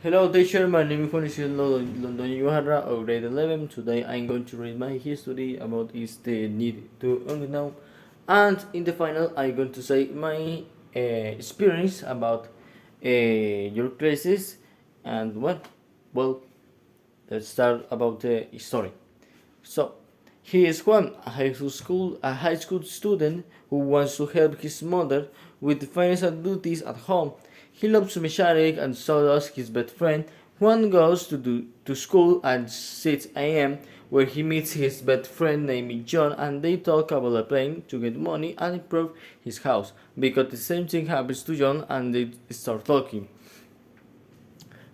Hello teacher, my name is Juan London Yuhara of grade 11. Today I'm going to read my history about is the need to know, and in the final I'm going to say my experience about your classes and well, let's start about the story. So, he is Juan, a high school student who wants to help his mother with the financial duties at home. He loves mechanic and so does his best friend. Juan goes to school at 6 a.m. where he meets his best friend named John and they talk about a plan to get money and improve his house. Because the same thing happens to John and they start talking.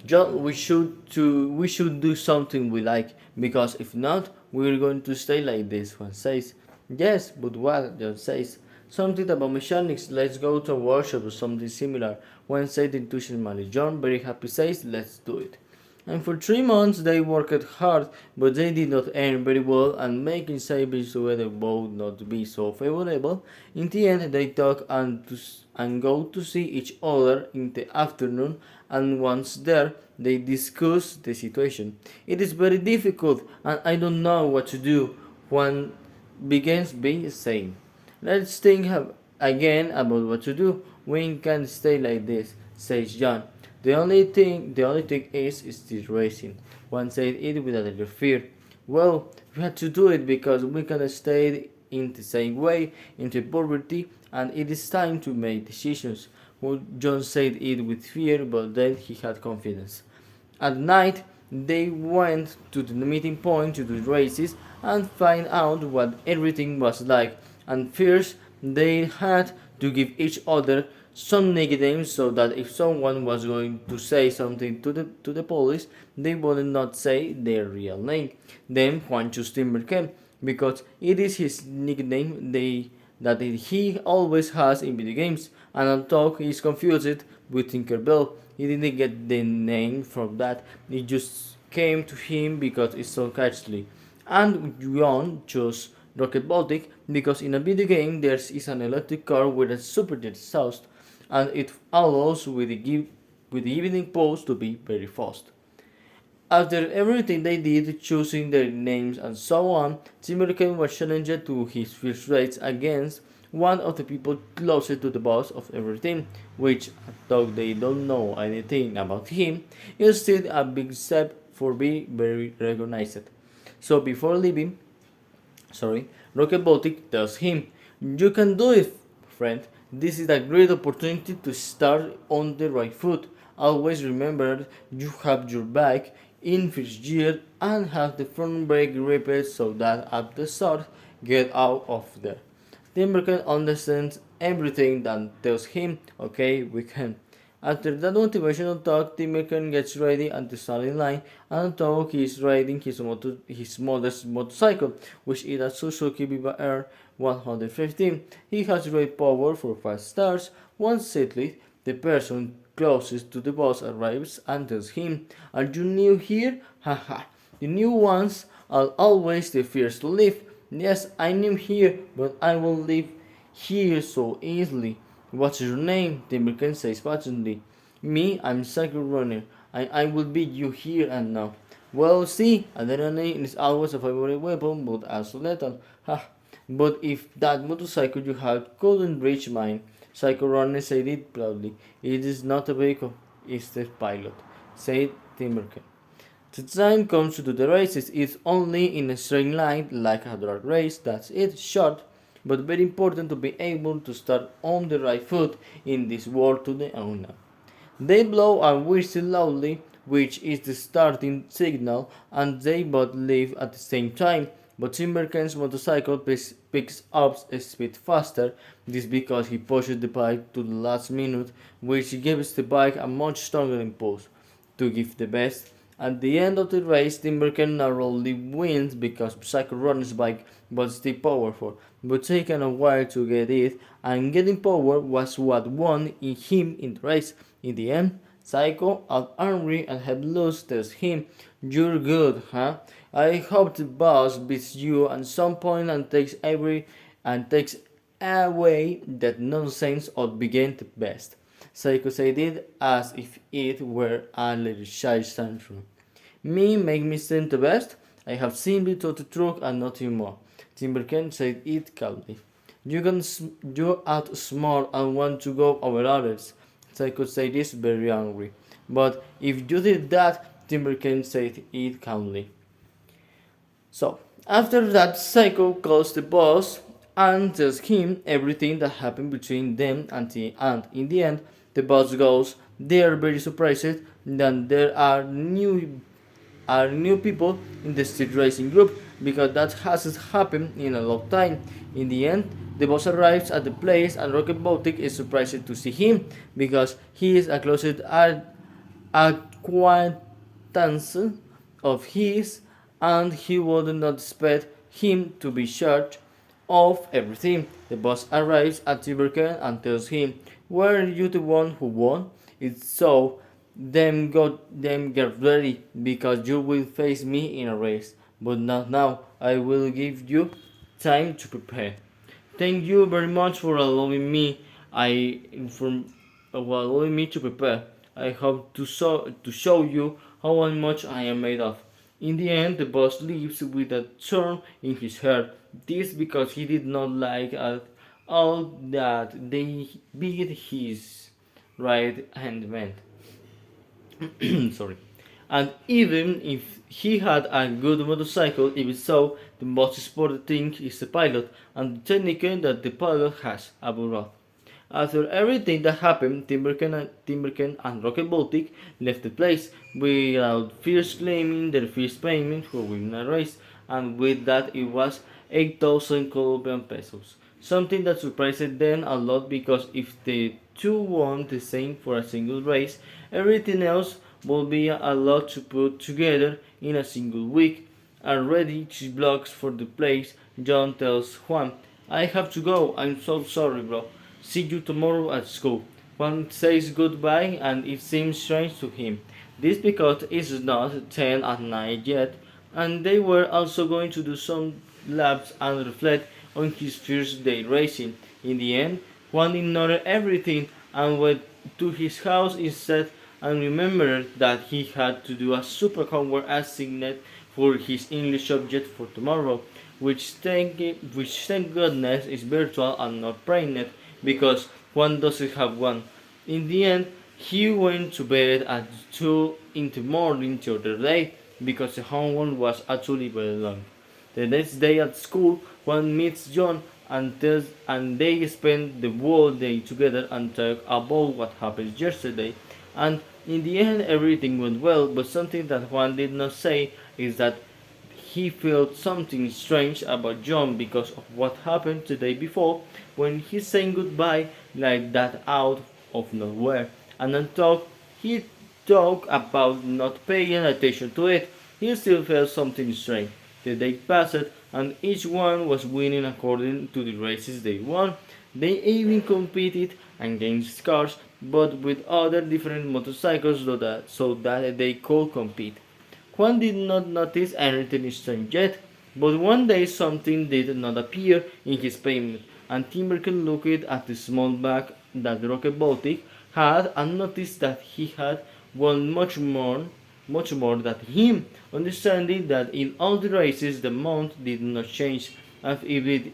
John, we should do something we like, because if not, we're going to stay like this. Juan says. Yes, but what? John says. Something about mechanics. Let's go to a workshop or something similar. Juan said enthusiastically. John, very happy, says, let's do it. And for 3 months they worked hard, but they did not earn very well, and making savings together would not be so favorable. In the end, they talk and go to see each other in the afternoon, and once there, they discuss the situation. It is very difficult, and I don't know what to do. Juan begins by saying, let's think again about what to do. We can't stay like this, says John. The only thing is this racing. One said it with a little fear. Well, we had to do it because we cannot stay in the same way into poverty, and it is time to make decisions. Well, John said it with fear, but then he had confidence. At night, they went to the meeting point to do races and find out what everything was like. And first, they had to give each other some nicknames so that if someone was going to say something to the police, they would not say their real name. Then Juan chose Timbercamp because it is his nickname that he always has in video games, and although he is confused with Tinkerbell, he didn't get the name from that. It just came to him because it's so catchy. And John chose Rocket Baltic because in a video game there is an electric car with a superjet exhaust, and it allows with the evening post to be very fast. After everything they did, choosing their names and so on, Timberlake was challenged to his first race against one of the people closest to the boss of everything, which, though they don't know anything about him, is still a big step for being very recognized. So before leaving, Rocket Baltic tells him, you can do it, friend. This is a great opportunity to start on the right foot. Always remember you have your bike in first gear and have the front brake gripped so that at the start, get out of there. Timberken understands everything and tells him, okay, we can. After that motivational talk, Timberken gets ready at the starting line, and although he is riding his modest motorcycle, which is a Suzuki Viva Air 115, he has great power for fast starts. Once settled, the person closest to the boss arrives and tells him, are you new here? Haha. The new ones are always the first to leave. Yes, I'm new here, but I won't leave here so easily. What's your name? Timberken says patiently. Me, I'm Cycle Runner. I will beat you here and now. Well, see, adrenaline is always a favorite weapon, but also lethal. Ha! But if that motorcycle you have couldn't reach mine, Cycle Runner said it proudly. It is not a vehicle, it's the pilot, said Timberken. The time comes to do the races. It's only in a straight line, like a drag race. That's it, short, but very important to be able to start on the right foot in this world to the owner. They blow a whistle loudly, which is the starting signal, and they both leave at the same time. But Timberken's motorcycle picks up speed faster. This because he pushes the bike to the last minute, which gives the bike a much stronger impulse to give the best. At the end of the race, Timberken narrowly wins because Psycho Runner's bike was still powerful, but taken a while to get it, and getting power was what won him in the race. In the end, Psycho, out angry and had lost, tells him, you're good, huh? I hope the boss beats you at some point and takes away that nonsense or begin the best. Seiko said it as if it were a little child's tantrum. Me make me seem the best? I have simply told the truth and nothing more. Timberken said it calmly. You outsmart and want to go over others. Seiko said this very angry. But if you did that, Timberken said it calmly. So, after that, Psycho calls the boss and tells him everything that happened between them and in the end, the boss goes, they are very surprised that there are new people in the street racing group because that hasn't happened in a long time. In the end, the boss arrives at the place and Rocket Boutique is surprised to see him because he is a closet acquaintance of his and he would not expect him to be charged of everything. The boss arrives at Tiberken and tells him, were you the one who won? It's so, then get ready because you will face me in a race. But not now. I will give you time to prepare. Thank you very much for allowing me. Allowing me to prepare. I hope to show you how much I am made of. In the end, the boss leaves with a turn in his hair. This because he did not like at all that they beat his right hand man. Sorry. And even if he had a good motorcycle, even so, the most important thing is the pilot and the technique that the pilot has abroad. After everything that happened, Timberken and Rocket Baltic left the place without first claiming their first payment for winning a race, and with that it was 8,000 Colombian pesos. Something that surprised them a lot because if the two won the same for a single race, everything else would be a lot to put together in a single week. Already 2 blocks for the place, John tells Juan, I have to go, I'm so sorry, bro. See you tomorrow at school. Juan says goodbye and it seems strange to him. This because it's not 10 at night yet, and they were also going to do some laps and reflect on his first day racing. In the end, Juan ignored everything and went to his house instead and remembered that he had to do a super homework assignment for his English subject for tomorrow, which thank goodness is virtual and not brained because one doesn't have one. In the end, he went to bed at 2 in the morning the other day because the homework was actually very long. The next day at school, one meets John and they spend the whole day together and talk about what happened yesterday. And in the end, everything went well, but something that Juan did not say is that he felt something strange about John because of what happened the day before when he saying goodbye like that out of nowhere. And then he talked about not paying attention to it. He still felt something strange. The day passed and each one was winning according to the races they won. They even competed against cars but with other different motorcycles so that they could compete. Juan did not notice anything strange yet, but one day something did not appear in his payment, and Timberken looked at the small bag that Rocket Baltic had and noticed that he had won much more than him, understanding that in all the races the amount did not change, and if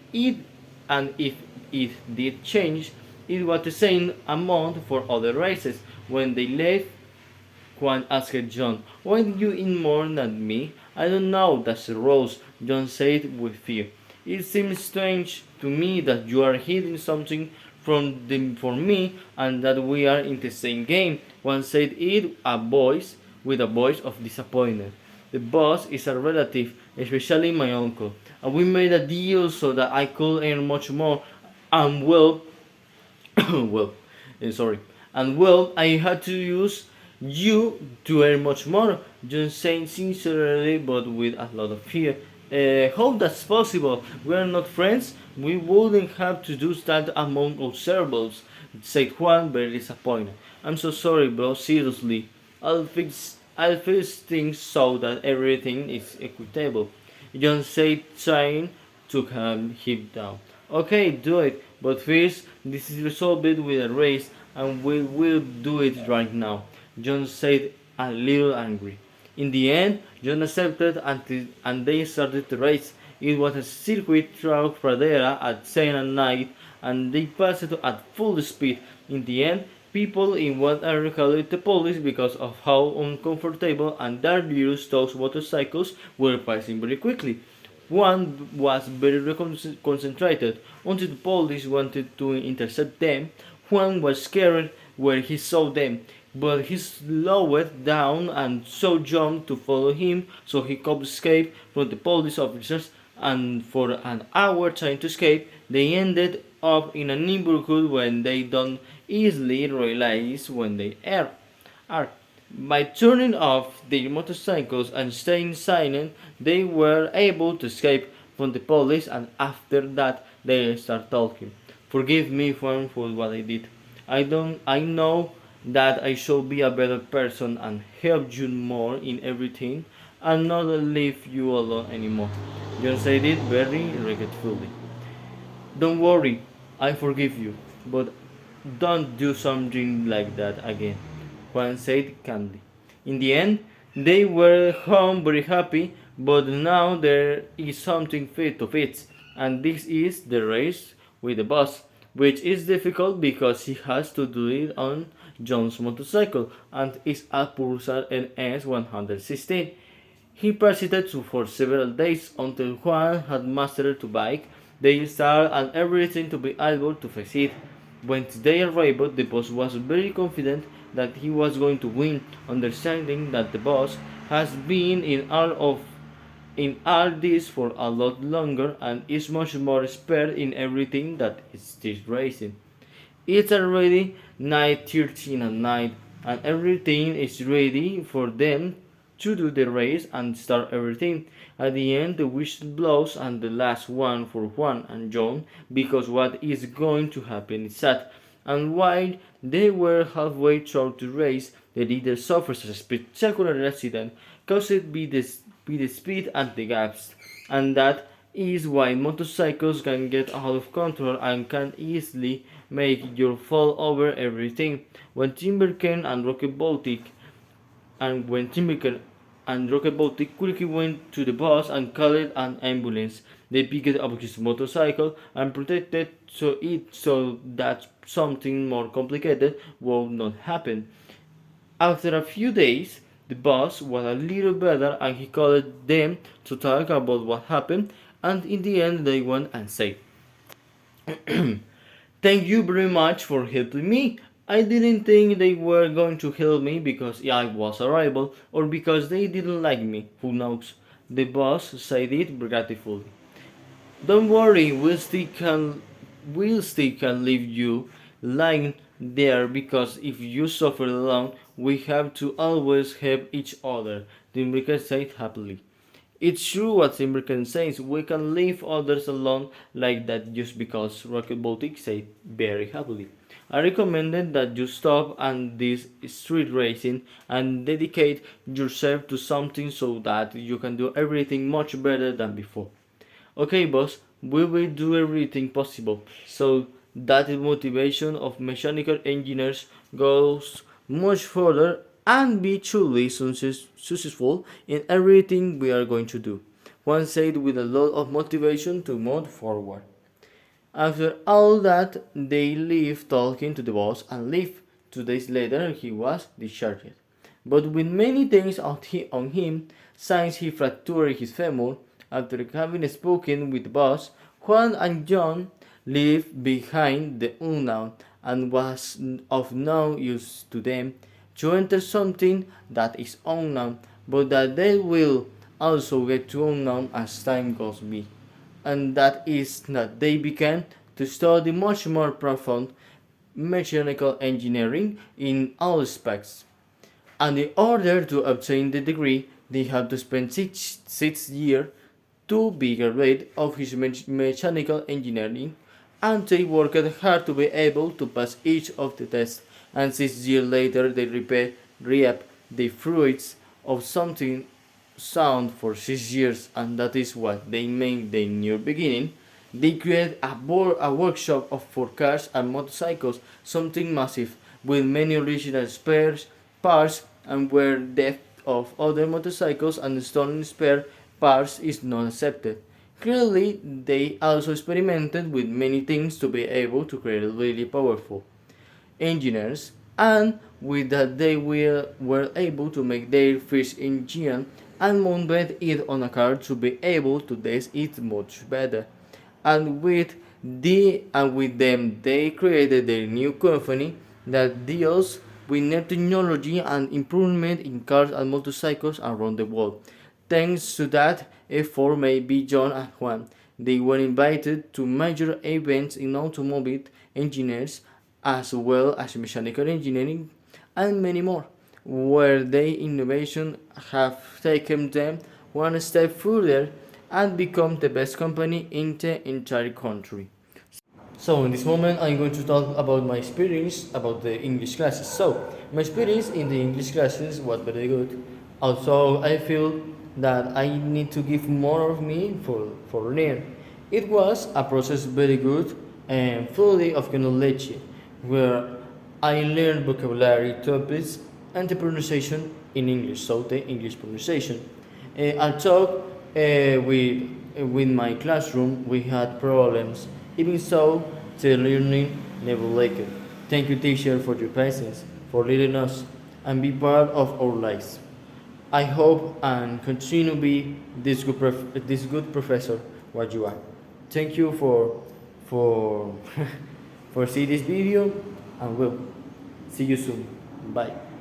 it did change, it was the same amount for other races. When they left, Juan asked John, why did you eat more than me? I don't know, that's the rules, John said with fear. It seems strange to me that you are hiding something from me and that we are in the same game. Juan said it with a voice of disappointment. The boss is a relative, especially my uncle, and we made a deal so that I could earn much more. And well, well, sorry. And well, I had to use you to earn much more. John said sincerely, but with a lot of fear. How that's possible? We are not friends. We wouldn't have to do that among ourselves, said Juan, very disappointed. I'm so sorry, bro. Seriously, I'll fix things so that everything is equitable. John said, trying to calm him down. Okay, do it. But first, this is resolved with a race, and we will do it right now, John said, a little angry. In the end, John accepted and they started to race. It was a circuit through Pradera at 10 at night and they passed it at full speed. In the end, people in one area called the police because of how uncomfortable and dangerous those motorcycles were passing very quickly. One was very concentrated until the police wanted to intercept them. Juan was scared when he saw them, but he slowed down and saw John to follow him so he could escape from the police officers. And for an hour trying to escape, they ended up in a neighborhood where they don't easily realize when they are. By turning off their motorcycles and staying silent, they were able to escape from the police, and after that they start talking. Forgive me, Juan, for what I did. I know that I should be a better person and help you more in everything and not leave you alone anymore. John said it very regretfully. Don't worry, I forgive you, but don't do something like that again, Juan said calmly. In the end, they were home very happy, but now there is something fit to fix, and this is the race with the bus, which is difficult because he has to do it on John's motorcycle and is a Pulsar NS 116. He proceeded for several days until Juan had mastered the bike, their style, and everything to be able to face it. When they arrived, the boss was very confident that he was going to win, understanding that the boss has been in all this for a lot longer and is much more expert in everything that is this racing. It's already 9:13 at night and everything is ready for them to do the race and start everything. At the end the whistle blows and the last one for Juan and John because what is going to happen is sad. And while they were halfway through the race, the leader suffers a spectacular accident caused by the speed and the gaps. And that is why motorcycles can get out of control and can easily make you fall over everything. When Timberken and Rocket Baltic when Timberken and Rocket Baltic quickly went to the bus and called an ambulance. They picked up his motorcycle and protected so that something more complicated would not happen. After a few days, the boss was a little better and he called them to talk about what happened, and in the end they went and said, Thank you very much for helping me. I didn't think they were going to help me because I was a rival or because they didn't like me. Who knows? The boss said it gratefully. Don't worry, we'll still can leave you lying there because if you suffer alone, we have to always help each other, the American said happily. It's true what Simmerken says, we can leave others alone like that just because Rocket Baltic said very happily. I recommended that you stop and this street racing and dedicate yourself to something so that you can do everything much better than before. Okay, boss, we will do everything possible so that the motivation of mechanical engineers goes much further and be truly successful in everything we are going to do. One said with a lot of motivation to move forward. After all that, they leave talking to the boss and leave. 2 days later, he was discharged. But with many things on him, since he fractured his femur, after having spoken with the boss, Juan and John left behind the unknown and was of no use to them to enter something that is unknown, but that they will also get to unknown as time goes by, and that is that they began to study much more profound mechanical engineering in all aspects. And in order to obtain the degree, they had to spend six years to be graduate of his mechanical engineering, and they worked hard to be able to pass each of the tests. And 6 years later, they reap the fruits of something sound for 6 years, and that is what they made the new beginning. They create a workshop for cars and motorcycles, something massive, with many original spares, parts, and where depth of other motorcycles and stolen spare parts is not accepted. Clearly, they also experimented with many things to be able to create really powerful engineers, and with that they were able to make their first engine and mounted it on a car to be able to test it much better. And with them they created their new company that deals with new technology and improvement in cars and motorcycles around the world. Thanks to that effort maybe John and Juan, they were invited to major events in automobile engineers as well as mechanical engineering and many more, where their innovation have taken them one step further and become the best company in the entire country. So in this moment, I'm going to talk about my experience about the English classes. So my experience in the English classes was very good. Also, I feel that I need to give more of me for learn. It was a process very good and fully of knowledge, where I learned vocabulary, topics, and the pronunciation in English. So the English pronunciation. I talk with my classroom. We had problems. Even so, the learning never lacked. Thank you, teacher, for your patience, for leading us, and be part of our lives. I hope and continue to be this good professor what you are. Thank you for for see this video, and we'll see you soon. Bye.